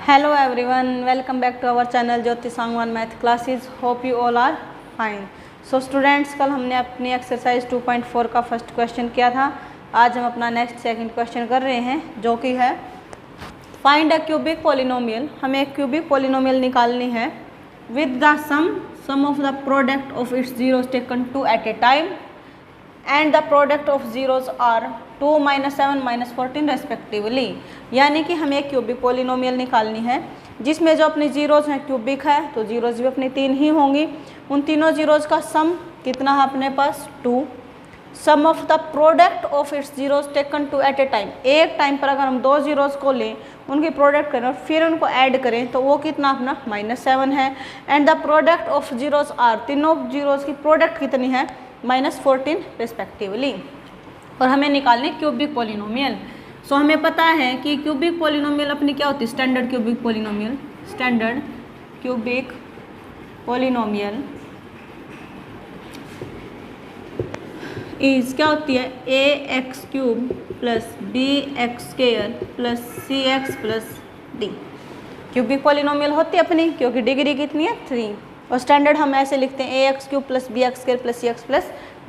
Hello everyone, welcome back to our channel Jyoti Sangwan math classes. Hope you all are fine. So students, कल हमने अपनी exercise 2.4 का first question किया था. आज हम अपना नेक्स्ट सेकंड क्वेश्चन कर रहे हैं जो कि है फाइंड अ क्यूबिक पॉलिनोमियल. हमें एक क्यूबिक पॉलिनोमियल निकालनी है with the sum of the product of its zeros taken 2 at a time and the product of zeros are 2, -7, -14 respectively. यानी कि हमें एक क्यूबिक पॉलिनोमियल निकालनी है जिसमें जो अपनी जीरोज हैं क्यूबिक है तो जीरोज भी अपनी 3 ही होंगी. उन तीनों जीरोज का सम कितना है अपने पास 2. Sum of the product of its zeros taken 2 at a time. एक टाइम पर अगर हम दो जीरोज को लें, उनकी प्रोडक्ट करें और फिर उनको ऐड करें तो वो कितना अपना -7 है. And the product of zeros are, तीनों जीरोज की प्रोडक्ट कितनी है -14 रेस्पेक्टिवली. और हमें निकालने क्यूबिक पॉलिनोमियल. सो हमें पता है कि क्यूबिक पॉलिनोमियल अपनी क्या होती है, standard cubic polynomial. Standard cubic polynomial is क्या होती है ax³ plus bx² plus cx plus d. Cubic polynomial होती है अपनी क्योंकि डिग्री कितनी है 3. और स्टैंडर्ड हम ऐसे लिखते हैं ax³ plus bx² plus cx plus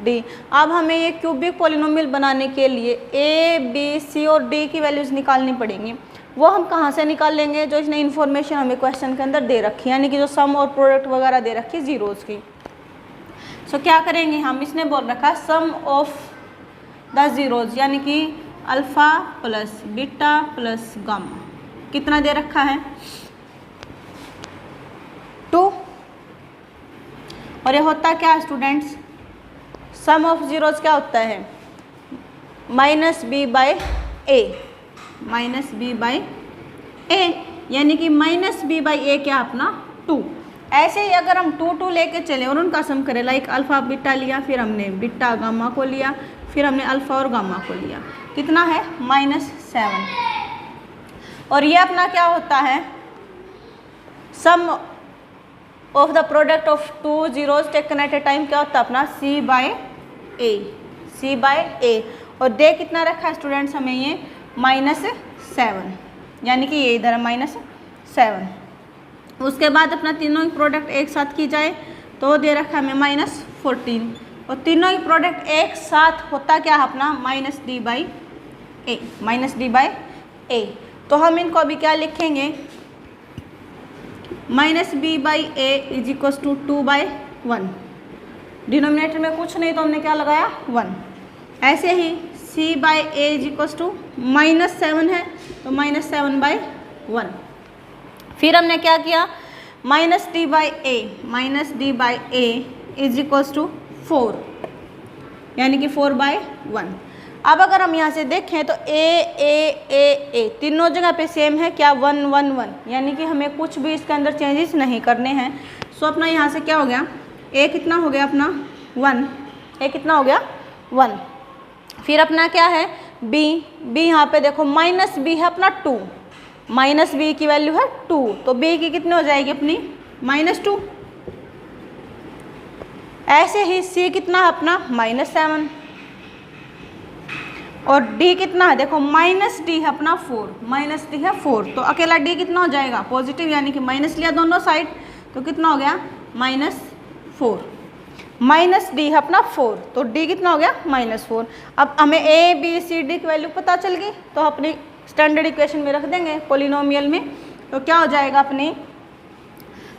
d. अब हमें ये क्यूबिक पॉलिनोमियल बनाने के लिए a, b, c और d की वैल्यूज़ निकालनी पड़ेंगी. वो हम कहाँ से निकाल लेंगे, जो इसने इन्फॉर्मेशन हमें क्वेश्चन के अंदर दे रखी है, यानी कि जो सम और प्रोडक्ट वगैरह दे रखी है जीरोज़ की. सो क्या करेंगे हम, इसने बोल रखा सम ऑफ द जीरोज़ यानी कि alpha plus beta plus gamma. कितना दे रखा है 2. और ये होता क्या है स्टूडेंट्स, सम ऑफ जीरोज क्या होता है -b/a. -b/a यानी कि -b/a क्या अपना 2. ऐसे ही अगर हम 2 लेके चले और उनका सम करें, लाइक अल्फ़ा बीटा लिया, फिर हमने बीटा गामा को लिया, फिर हमने अल्फ़ा और गामा को लिया, कितना है -7. और ये अपना क्या होता है sum of the product of 2 zeros taken at a time क्या होता है अपना c/a. और दे कितना रखा है स्टूडेंट्स हमें ये -7, यानी कि ये इधर है -7. उसके बाद अपना तीनों की प्रोडक्ट एक साथ की जाए तो दे रखा है हमें -14. और तीनों की प्रोडक्ट एक साथ होता क्या है अपना -d/a. तो हम इनको अभी क्या लिखेंगे -b/a is equal to 2/1. Denominator में कुछ नहीं तो हमने क्या लगाया 1. ऐसे ही c/a इज इक्वल टू -7 है तो -7/1. फिर हमने क्या किया -d/a इज इक्वल टू 4 यानी कि 4/1. अब अगर हम यहाँ से देखें तो a तीनों जगह पे सेम है क्या 1 1 1, यानी कि हमें कुछ भी इसके अंदर चेंजेस नहीं करने हैं. सो अपना यहाँ से क्या हो गया a कितना हो गया अपना 1. a कितना हो गया 1. फिर अपना क्या है b यहाँ पे देखो -b है अपना 2. -b की वैल्यू है 2 तो b की कितनी हो जाएगी अपनी -2. ऐसे ही c कितना है अपना -7. और d कितना है देखो -d है अपना 4. -d है 4 तो अकेला d कितना हो जाएगा पॉजिटिव, यानी कि माइनस लिया दोनों साइड तो कितना हो गया -4. -d है अपना 4 तो d कितना हो गया -4. अब हमें a b c d की वैल्यू पता चल गई तो अपनी स्टैंडर्ड इक्वेशन में रख देंगे पॉलिनोमियल में. तो क्या हो जाएगा अपनी,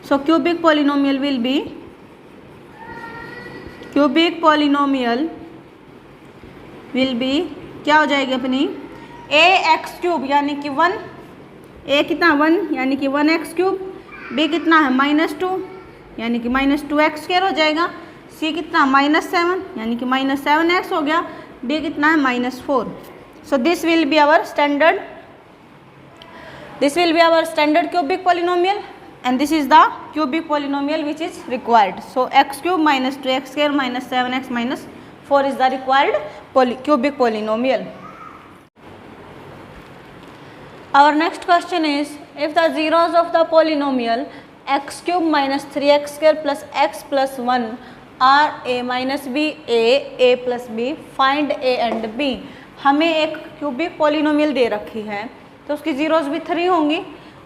सो क्यूबिक पॉलिनोमियल विल बी क्या हो जाएगी अपनी ax³ यानी कि 1. a कितना 1 यानी कि 1x³ b कितना है -2 यानी कि -2x² हो जाएगा. c कितना -7 यानी कि -7x हो गया. d कितना है -4. So this will be our standard cubic polynomial and this is the cubic polynomial which is required. So x³ -2x² -7x -4 is the required cubic polynomial. Our next question is, if the zeros of the polynomial x³ -3x² plus x plus 1 are a minus b, a plus b, find a and b. हमें एक cubic polynomial दे रखी है तो उसकी zeros भी 3 होंगी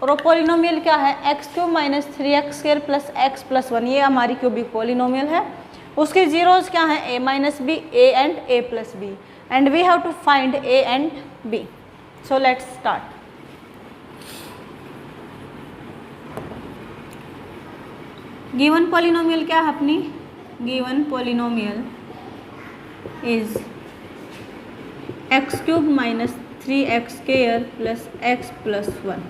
और पॉलिनोमियल क्या है, x³ minus 3x² plus x plus 1, ये हमारी क्यूबिक पॉलिनोमियल है। उसके जीरोज क्या हैं, a minus B, a and a plus B, and we have to find a and b। So let's start. Given polynomial क्या है अपनी, given polynomial is x³ minus 3x² plus x plus 1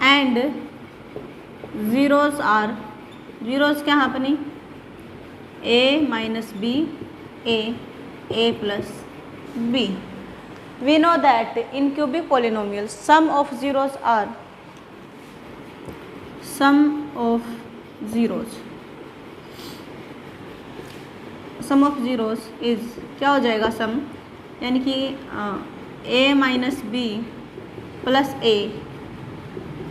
and zeros are, zeros क्या है अपनी a minus B, a plus b। We know that in cubic polynomial sum of zeros are, sum of zeros is क्या हो जाएगा sum, यानी कि a minus B plus a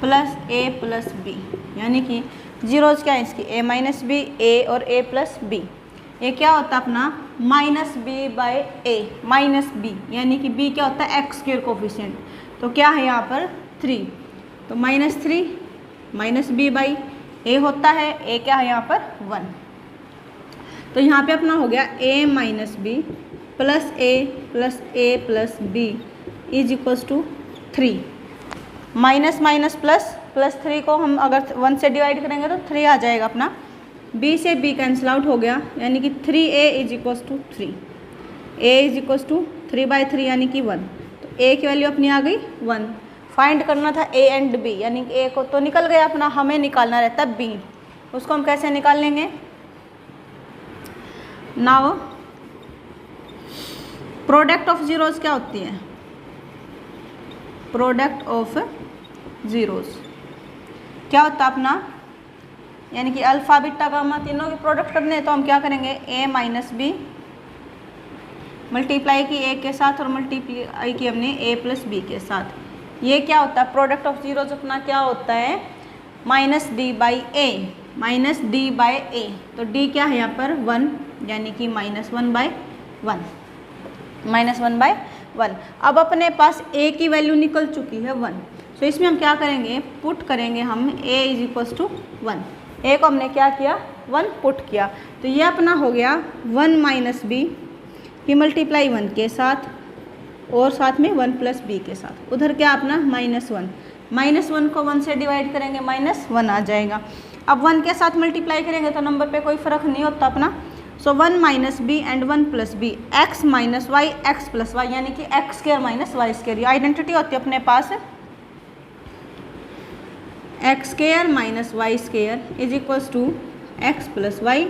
plus B, यानी कि जीरोज क्या है इसकी a माइनस बी, a और a प्लस बी। ये क्या होता है अपना minus B by A, minus B यानी कि b क्या होता है x² कोफिशिएंट, तो क्या है यहाँ पर 3, तो माइनस 3 माइनस बी बाई ए होता है, a क्या है यहाँ पर 1, तो यहाँ पे अपना हो गया a minus B plus a plus B is equals to 3। Minus minus plus, plus 3 को हम अगर 1 से डिवाइड करेंगे तो 3 आ जाएगा अपना, b से b कैंसिल आउट हो गया, यानी कि 3a is equals to 3, a is equals to 3/3 यानी कि 1, तो a की वैल्यू अपनी आ गई 1। फाइंड करना था a एंड b, यानी कि a को तो निकल गया अपना, हमें निकालना रहता है b, उसको हम कैसे निकाल लेंगे। नाउ प्रोडक्ट ऑफ जीरोज क्या होती है, प्रोडक्ट ऑफ जीरोज क्या होता है अपना, यानी कि अल्फा बीटा गामा तीनों के प्रोडक्ट करने हैं, तो हम क्या करेंगे a माइनस बी मल्टीप्लाई की a के साथ और मल्टीप्लाई की हमने a प्लस बी के साथ, ये क्या होता है प्रोडक्ट ऑफ जीरोज अपना क्या होता है minus D by A, minus D by A, तो d क्या है यहाँ पर 1, यानी कि -1/1, -1/1। अब अपने पास a की वैल्यू निकल चुकी है 1, तो इसमें हम क्या करेंगे, पुट करेंगे हम a is equals to 1, a को हमने क्या किया 1 पुट किया, तो ये अपना हो गया 1 माइनस बी की मल्टीप्लाई 1 के साथ और साथ में 1 प्लस बी के साथ, उधर क्या अपना -1, -1 को 1 से डिवाइड करेंगे -1 आ जाएगा। अब 1 के साथ मल्टीप्लाई करेंगे तो नंबर पे कोई फ़र्क नहीं होता अपना, so 1 minus B and 1 plus B, X minus Y X plus Y, यानी कि x² माइनस y², ये आइडेंटिटी होती है अपने पास x² minus y² is equals to x plus Y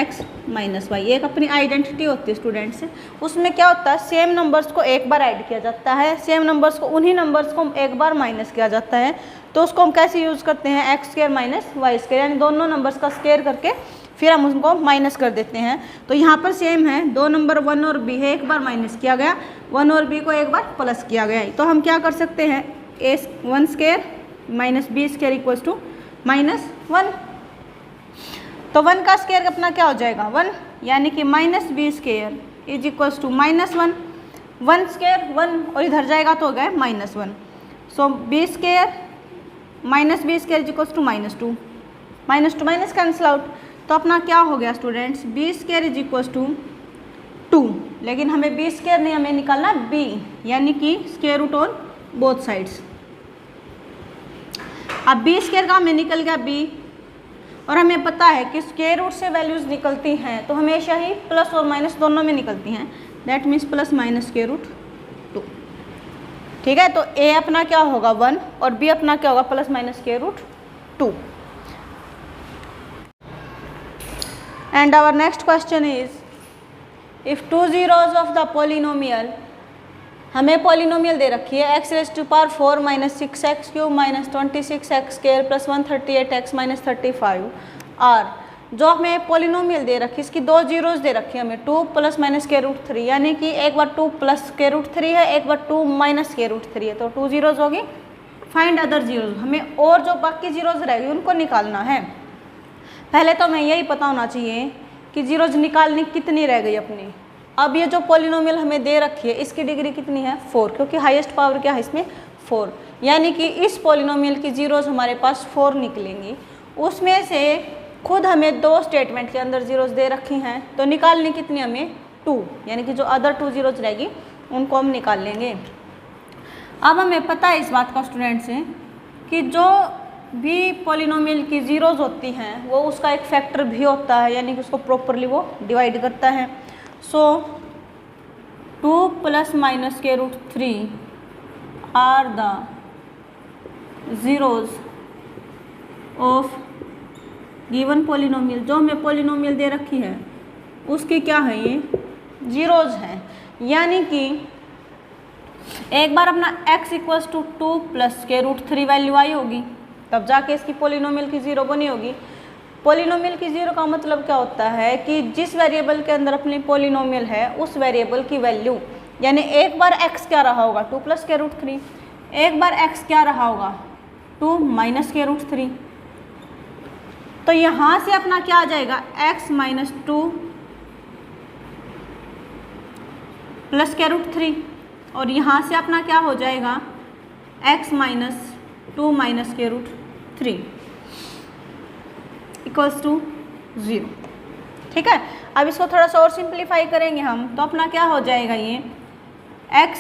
x minus Y, एक अपनी आइडेंटिटी होती है स्टूडेंट्स। उसमें क्या होता है सेम नंबर्स को एक बार ऐड किया जाता है, सेम नंबर्स को उन्हीं नंबर्स को एक बार माइनस किया जाता है, तो उसको हम कैसे यूज़ करते हैं x² माइनस y², यानी दोनों नंबर्स का स्क्वायर करके फिर हम उसको माइनस कर देते हैं। तो यहाँ पर सेम है, दो नंबर 1 और b है, एक बार माइनस किया गया, 1 और b को एक बार प्लस किया गया, तो हम क्या कर सकते हैं a1² minus b² equals to -1, तो 1 का स्क्वायर अपना क्या हो जाएगा 1, यानी कि -b² इज इक्वल्स टू -1, 1² 1 और इधर जाएगा तो हो गया -1, so b² minus b² is equals to -2, -2 minus cancel out, तो अपना क्या हो गया students b² is equals to 2, लेकिन हमें b² नहीं, हमें निकालना b, यानी कि square root on both sides. अब b² का हमें निकल गया b, और हमें पता है कि स्क्वायर रूट से वैल्यूज़ निकलती हैं तो हमेशा ही प्लस और माइनस दोनों में निकलती हैं, that means plus minus square root 2, ठीक है। तो a अपना क्या होगा 1 और b अपना क्या होगा plus minus square root 2। And our next question is if 2 zeros of the polynomial, हमें पॉलिनोमियल दे रखी है x⁴ minus 6x³ minus 26x² plus 138x minus 35 और जो हमें पॉलिनोमियल दे रखी है इसकी 2 जीरोज दे रखी है हमें 2 प्लस माइनस स्क्वायर रूट 3, यानी कि एक बार 2 प्लस स्क्वायर रूट 3 है, एक बार 2 माइनस स्क्वायर रूट 3 है, तो 2 जीरोज होगी। फाइंड अदर जीरोज, हमें और जो बाकी जीरोज रहेगी उनको निकालना है। पहले तो हमें यही पता होना चाहिए कि जीरोज निकालनी कितनी रह गई अपनी। अब ये जो पॉलिनोमियल हमें दे रखी है इसकी डिग्री कितनी है 4, क्योंकि हाईएस्ट पावर क्या है इसमें 4, यानी कि इस पॉलिनोमियल की जीरोज़ हमारे पास 4 निकलेंगी। उसमें से खुद हमें 2 स्टेटमेंट के अंदर जीरोज़ दे रखी हैं, तो निकालनी कितनी हमें 2, यानी कि जो अदर 2 जीरोज़ रहेगी उनको हम निकाल लेंगे। अब हमें पता है इस बात का स्टूडेंट्स से कि जो भी पॉलिनोमियल की जीरोज़ होती हैं वो उसका एक फैक्टर भी होता है, यानी कि उसको प्रॉपरली वो डिवाइड करता है। So 2 + -√3 are the zeros of given polynomial. जो हमें पॉलिनोमियल दे रखी है उसकी क्या है, ये जीरोज़ हैं, यानी कि एक बार अपना x = 2 + √3 वैल्यू आई होगी, तब जाके इसकी पॉलिनोमियल की ज़ीरो बनी होगी। पॉलिनोमियल की ज़ीरो का मतलब क्या होता है कि जिस वेरिएबल के अंदर अपनी पॉलिनोमियल है उस वेरिएबल की वैल्यू, यानी एक बार x क्या रहा होगा 2 + √3, एक बार x क्या रहा होगा 2 - √3, तो यहाँ से अपना क्या आ जाएगा x - 2 + √3, और यहाँ से अपना क्या हो जाएगा x - 2 - √3 = 0। ठीक है, अब इसको थोड़ा सा और सिंप्लीफाई करेंगे हम, तो अपना क्या हो जाएगा, ये x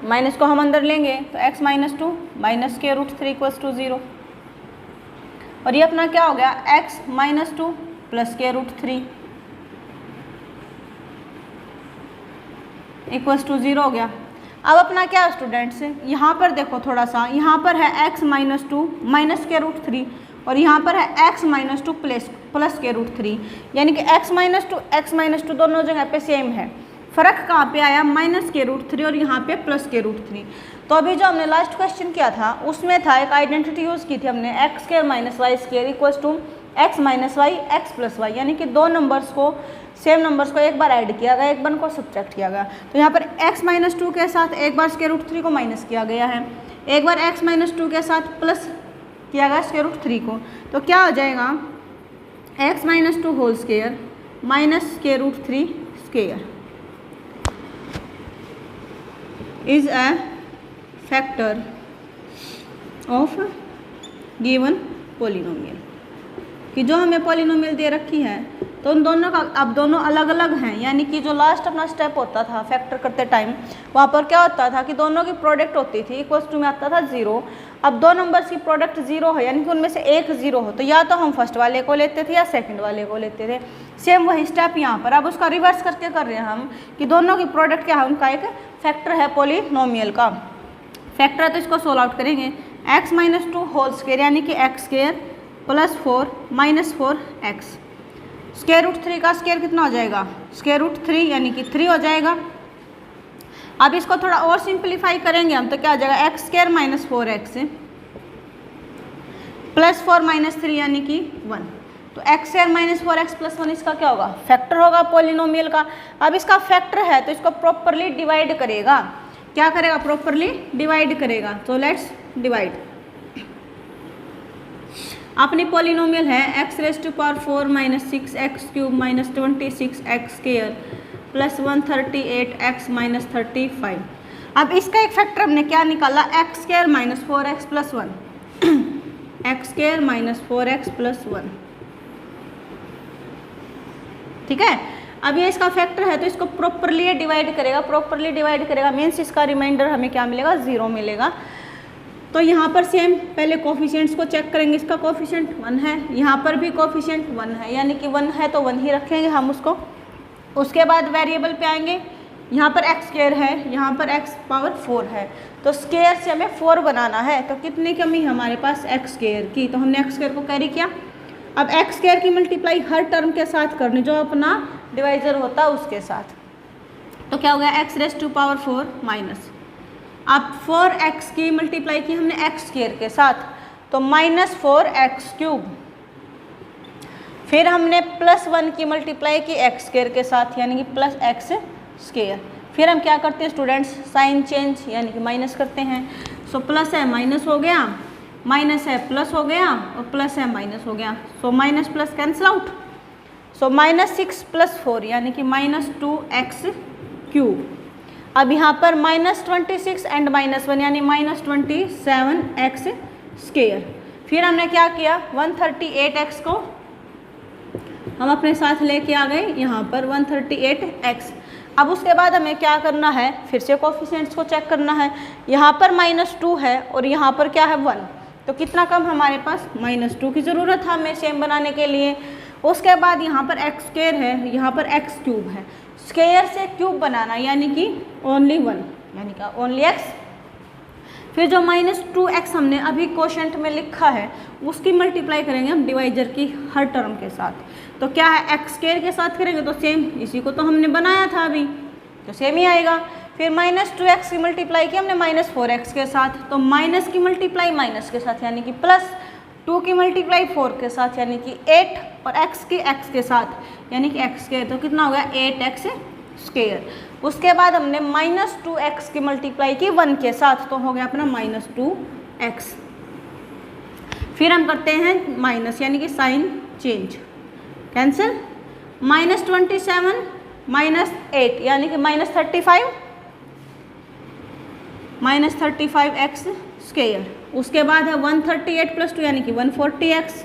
माइनस को हम अंदर लेंगे तो x - 2 - √3 = 0, और ये अपना क्या हो गया x - 2 + √3 = 0 हो गया। अब अपना क्या स्टूडेंट्स, यहाँ पर देखो थोड़ा सा, यहाँ पर है x - 2 - √3 और यहाँ पर है x - 2 + √3, यानी कि x - 2 दोनों जगह पे सेम है। फ़र्क कहाँ पे आया, -√3 और यहाँ पे +√3। तो अभी जो हमने लास्ट क्वेश्चन किया था उसमें था एक आइडेंटिटी यूज़ की थी हमने, x² - y² = x - y x + y, यानी कि दो नंबर्स को, सेम नंबर्स को एक बार ऐड किया गया, एक बार को सब्ट्रैक्ट किया गया। तो यहाँ पर x - 2 के साथ एक बार √3 को माइनस किया गया है, एक बार x - 2 के साथ प्लस किया गया √3 को, तो क्या हो जाएगा x - 2 whole square -√3² is a factor of given polynomial. कि जो हमें पॉलिनोमियल दे रखी है तो उन दोनों का अब दोनों अलग अलग हैं, यानी कि जो लास्ट अपना स्टेप होता था फैक्टर करते टाइम, वहाँ पर क्या होता था कि दोनों की प्रोडक्ट होती थी, = में आता था 0। अब दो नंबर्स की प्रोडक्ट 0 है, यानी कि उनमें से एक 0 हो, तो या तो हम फर्स्ट वाले को लेते थे या सेकंड वाले को लेते थे। सेम वही स्टेप यहाँ पर, अब उसका रिवर्स करके कर रहे हैं हम कि दोनों की प्रोडक्ट क्या है, उनका एक फैक्टर है पॉलिनोमियल का फैक्टर है, तो इसको सोल्व आउट करेंगे। x - 2 होल स्क्वायर यानी कि x² + 4 - 4x, √3 का स्क्वायर कितना हो जाएगा √3 यानी कि 3 हो जाएगा। अब इसको थोड़ा और सिंप्लीफाई करेंगे हम, तो क्या हो जाएगा x² - 4x + 4 - 3 यानी कि 1, तो x² - 4x + 1 इसका क्या होगा फैक्टर होगा पॉलिनोमियल का। अब इसका फैक्टर है तो इसको प्रॉपरली डिवाइड करेगा, क्या करेगा प्रॉपरली डिवाइड करेगा। तो लेट्स डिवाइड, अपनी पॉलिनोमियल है x⁴ - 6x³ - 26x² + 138x - 35। अब इसका एक फैक्टर हमने क्या निकाला x² - 4x + 1 x² - 4x + 1, ठीक है। अब ये इसका फैक्टर है तो इसको प्रॉपरली डिवाइड करेगा, प्रॉपरली डिवाइड करेगा मीन्स इसका रिमाइंडर हमें क्या मिलेगा 0 मिलेगा। तो यहाँ पर सेम पहले कोफिशिएंट्स को चेक करेंगे, इसका कोफिशिएंट 1 है, यहाँ पर भी कोफिशिएंट 1 है, यानी कि 1 है तो 1 ही रखेंगे हम उसको। उसके बाद वेरिएबल पे आएंगे, यहाँ पर x² है, यहाँ पर x⁴ है, तो स्क्वायर से हमें 4 बनाना है, तो कितनी कमी हमारे पास x² की, तो हमने x² को कैरी किया। अब x² की मल्टीप्लाई हर टर्म के साथ करनी, जो अपना डिवाइजर होता है उसके साथ, तो क्या हो गया x⁴ माइनस, अब 4x की मल्टीप्लाई की हमने x² के साथ, तो -4x³, फिर हमने +1 की मल्टीप्लाई की x² के साथ यानी कि +x², फिर हम क्या करते हैं स्टूडेंट्स साइन चेंज यानी कि माइनस करते हैं। सो प्लस है माइनस हो गया, माइनस है प्लस हो गया और प्लस है माइनस हो गया, so minus plus cancel out, so -6 + 4 यानी कि -2x³। अब यहाँ पर -26 एंड -1 यानी -27x स्क्वायर। फिर हमने क्या किया, 138x को हम अपने साथ लेके आ गए यहाँ पर 138x। अब उसके बाद हमें क्या करना है, फिर से कोफिशिएंट्स को चेक करना है। यहाँ पर -2 है और यहाँ पर क्या है 1, तो कितना कम हमारे पास, -2 की ज़रूरत है हमें सेम बनाने के लिए। उसके बाद यहाँ पर x स्क्वायर है, यहाँ पर x क्यूब है। स्क्वायर से क्यूब बनाना यानी कि ओनली 1, यानी कि ओनली x। फिर जो -2x हमने अभी क्वोशंट में लिखा है उसकी मल्टीप्लाई करेंगे हम डिवाइजर की हर टर्म के साथ। तो क्या है, x स्क्वायर के साथ करेंगे तो सेम, इसी को तो हमने बनाया था अभी, तो सेम ही आएगा। फिर -2x की मल्टीप्लाई की हमने -4x के साथ, तो माइनस की मल्टीप्लाई माइनस के साथ यानी कि प्लस, 2 की मल्टीप्लाई 4 के साथ यानी कि 8, और x की x के साथ यानी कि x स्क्वायर, तो कितना हो गया 8x स्क्वायर। उसके बाद हमने -2x की मल्टीप्लाई की 1 के साथ, तो हो गया अपना -2x। फिर हम करते हैं माइनस यानी कि साइन चेंज, कैंसिल, -27 -8 यानी कि -35x स्क्वायर। उसके बाद है 138 + 2 यानी कि 140x।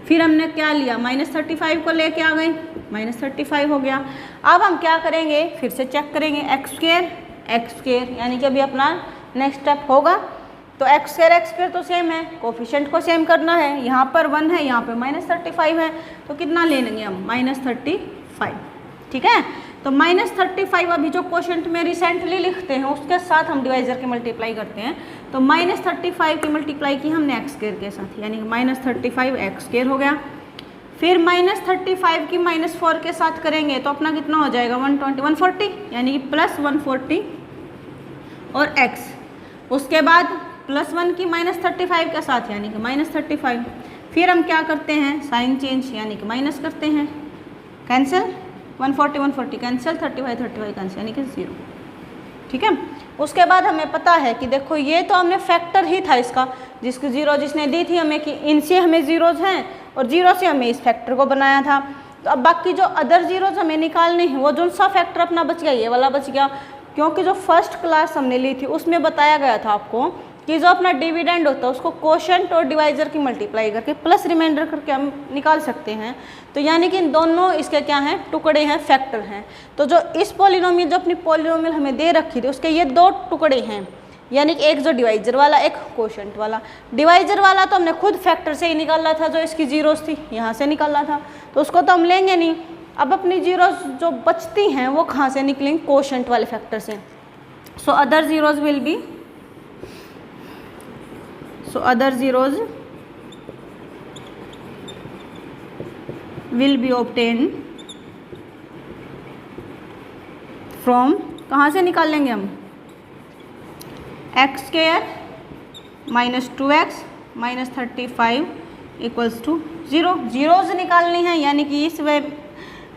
फिर हमने क्या लिया, -35 को लेके आ गए, -35 हो गया। अब हम क्या करेंगे, फिर से चेक करेंगे x स्क्वायर यानी कि अभी अपना नेक्स्ट स्टेप होगा। तो x स्क्वायर तो सेम है, कोफिशिएंट को सेम करना है। यहाँ पर 1 है, यहाँ पे -35 है, तो कितना ले लेंगे हम, -35, ठीक है। तो -35 अभी जो क्वोशंट में रिसेंटली लिखते हैं उसके साथ हम डिवाइजर की मल्टीप्लाई करते हैं। तो -35 की मल्टीप्लाई की हमने x स्क्वायर के साथ यानी कि -35x स्क्वायर हो गया। फिर -35 की -4 के साथ करेंगे तो अपना कितना हो जाएगा, 140 यानी कि +140 और x। उसके बाद +1 की -35 के साथ यानी कि -35। फिर हम क्या करते हैं, साइन चेंज यानी कि माइनस करते हैं, कैंसिल, 140 कैंसिल, 35 कैंसिल यानी कि 0, ठीक है। उसके बाद हमें पता है कि देखो ये तो हमने फैक्टर ही था इसका, जिसकी 0 जिसने दी थी हमें कि इनसे हमें ज़ीरोज़ हैं और 0 से हमें इस फैक्टर को बनाया था। तो अब बाकी जो अदर ज़ीरोज़ हमें निकालने हैं, वो जो सा फैक्टर अपना बच गया ये वाला बच गया, क्योंकि जो फर्स्ट क्लास हमने ली थी उसमें बताया गया था आपको कि जो अपना डिविडेंड होता है उसको क्वोशंट और डिवाइजर की मल्टीप्लाई करके प्लस रिमाइंडर करके हम निकाल सकते हैं। तो यानी कि इन दोनों इसके क्या हैं, टुकड़े हैं, फैक्टर हैं। तो जो इस पॉलिनोमियल, जो अपनी पॉलिनोमियल हमें दे रखी थी उसके ये 2 टुकड़े हैं, यानी कि एक जो डिवाइजर वाला, एक क्वोशंट वाला। डिवाइजर वाला तो हमने खुद फैक्टर से ही निकाला था, जो इसकी जीरोस थी यहाँ से निकाला था, तो उसको तो हम लेंगे नहीं। अब अपनी जीरोस जो बचती हैं वो कहाँ से निकलेंगे, क्वोशंट वाले फैक्टर से। So other zeros will be, so other zeros will be obtained from, कहाँ से निकाल लेंगे हम, x स्क्वायर -2x -35 = 0। जीरोज निकालनी है, यानी कि इस वे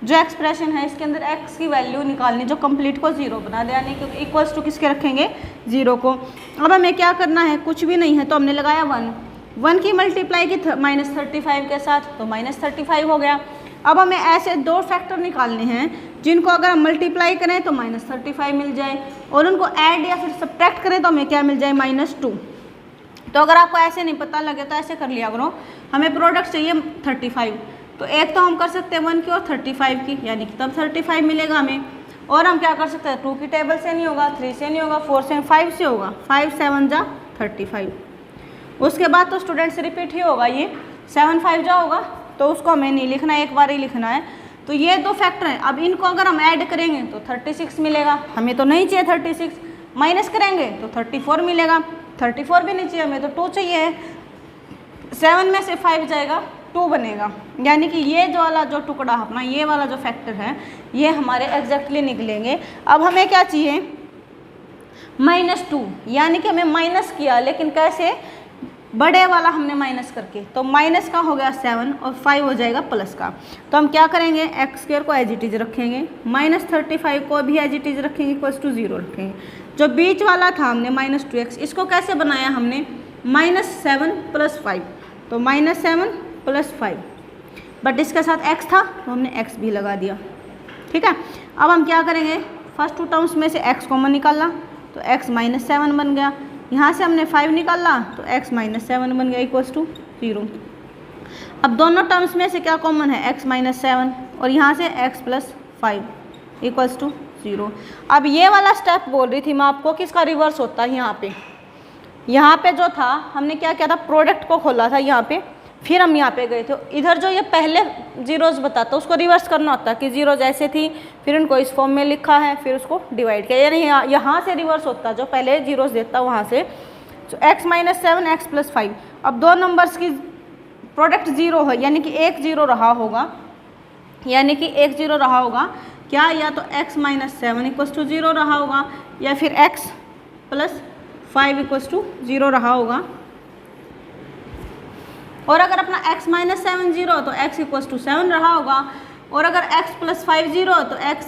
जो एक्सप्रेशन है इसके अंदर x की वैल्यू निकालनी जो कंप्लीट को 0 बना दे, यानी कि इक्वल्स टू किसके रखेंगे, 0 को। अब हमें क्या करना है, कुछ भी नहीं है तो हमने लगाया 1 की मल्टीप्लाई की -35 के साथ, तो -35 हो गया। अब हमें ऐसे 2 फैक्टर निकालने हैं जिनको अगर हम मल्टीप्लाई करें तो -35 मिल जाए, और उनको ऐड या फिर सब्ट्रैक्ट करें तो हमें क्या मिल जाए, -2। तो अगर आपको ऐसे नहीं पता लगे तो ऐसे कर लिया करो, हमें प्रोडक्ट चाहिए 35, तो एक तो हम कर सकते हैं 1 की और 35 की, यानी कि तब 35 मिलेगा हमें। और हम क्या कर सकते हैं, 2 की टेबल से नहीं होगा, 3 से नहीं होगा, 4 से, 5 से होगा, 5 7 जा 35। उसके बाद तो स्टूडेंट से रिपीट ही होगा, ये 7 5 जा होगा, तो उसको हमें नहीं लिखना है, एक बार ही लिखना है। तो ये 2 फैक्टर हैं, अब इनको अगर हम ऐड करेंगे तो 36 मिलेगा, हमें तो नहीं चाहिए 36, माइनस करेंगे तो 34 मिलेगा, 34 भी नहीं चाहिए हमें, तो 2 चाहिए। 7 में से 5 जाएगा, 2 बनेगा, यानी कि ये जो वाला जो टुकड़ा अपना, ये वाला जो फैक्टर है ये हमारे एग्जैक्टली निकलेंगे। अब हमें क्या चाहिए, -2, यानी कि हमें माइनस किया, लेकिन कैसे, बड़े वाला हमने माइनस करके, तो माइनस का हो गया 7 और 5 हो जाएगा प्लस का। तो हम क्या करेंगे, x स्क्वायर को एज इट इज रखेंगे, -35 को भी एज इट इज रखेंगे, इक्वल्स टू 0 रखेंगे। जो बीच वाला था हमने -2x, इसको कैसे बनाया हमने, -7 + 5, तो -7 + 5, बट इसके साथ x था तो हमने x भी लगा दिया, ठीक है। अब हम क्या करेंगे, फर्स्ट टू टर्म्स में से x कॉमन निकाला तो x माइनस 7 बन गया। यहाँ से हमने 5 निकाला तो x माइनस 7 बन गया इक्वल्स टू 0। अब दोनों टर्म्स में से क्या कॉमन है, x माइनस 7 और यहाँ से x प्लस 5 इक्वल्स टू 0। अब ये वाला स्टेप बोल रही थी मैं आपको कि इसका रिवर्स होता है। यहाँ पे जो था हमने क्या किया था, प्रोडक्ट को खोला था यहाँ पे, फिर हम यहाँ पे गए थे। इधर जो ये पहले जीरोज़ बताता उसको रिवर्स करना होता कि जीरोज़ ऐसे थी, फिर उनको इस फॉर्म में लिखा है, फिर उसको डिवाइड किया, यानी यहाँ से रिवर्स होता जो पहले जीरोज़ देता वहाँ से। तो x माइनस 7 x प्लस 5। अब दो नंबर्स की प्रोडक्ट ज़ीरो है, यानी कि एक ज़ीरो रहा होगा, क्या, या तो x माइनस 7 इक्वल्स टू 0 रहा होगा, या फिर x प्लस 5 इक्वल्स टू 0 रहा होगा। और अगर अपना x माइनस 7 0 तो x इक्वल्स टू 7 रहा होगा, और अगर x प्लस 5 0 तो x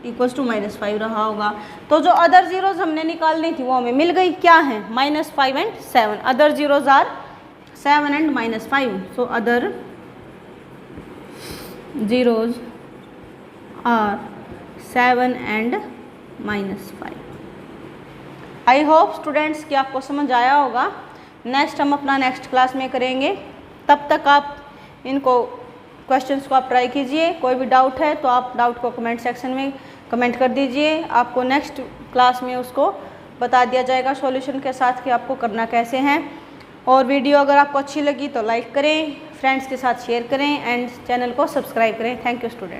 इक्वल्स टू माइनस 5 रहा होगा। तो जो अदर जीरोज हमने निकालनी थी वो हमें मिल गई, क्या है, minus 5 and 7। Other zeros are 7 and minus 5। So other zeros are 7 and minus 5। I hope students कि आपको समझ आया होगा। नेक्स्ट हम अपना नेक्स्ट क्लास में करेंगे, तब तक आप इनको क्वेश्चंस को आप ट्राई कीजिए। कोई भी डाउट है तो आप डाउट को कमेंट सेक्शन में कमेंट कर दीजिए, आपको नेक्स्ट क्लास में उसको बता दिया जाएगा सॉल्यूशन के साथ कि आपको करना कैसे हैं। और वीडियो अगर आपको अच्छी लगी तो लाइक करें, फ्रेंड्स के साथ शेयर करें एंड चैनल को सब्सक्राइब करें। Thank you student.